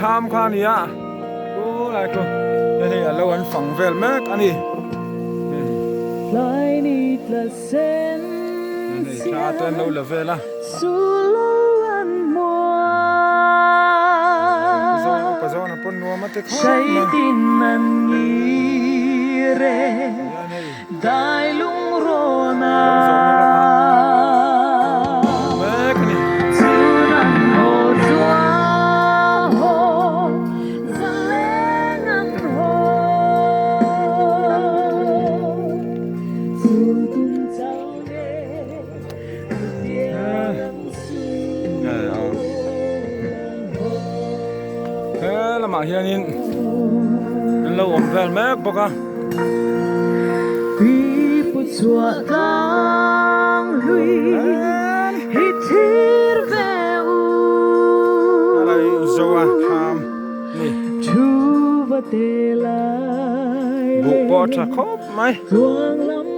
tham kha ni à ô lại cô đây là lâu anh phẳng về mẹ anh đi lại nít là sen này cha tên lâu là về là su lâu anh mua bây giờ nó pun nuo mất cái say tin anh nghĩ re đại lung rona mẹ cái này là mà hiện in lâu ổn về mẹ bọc à vì bút chua tăng lui hít thở về u lại zawh tham nè chu và tê lại bộ bọt khóc mày ruộng lắm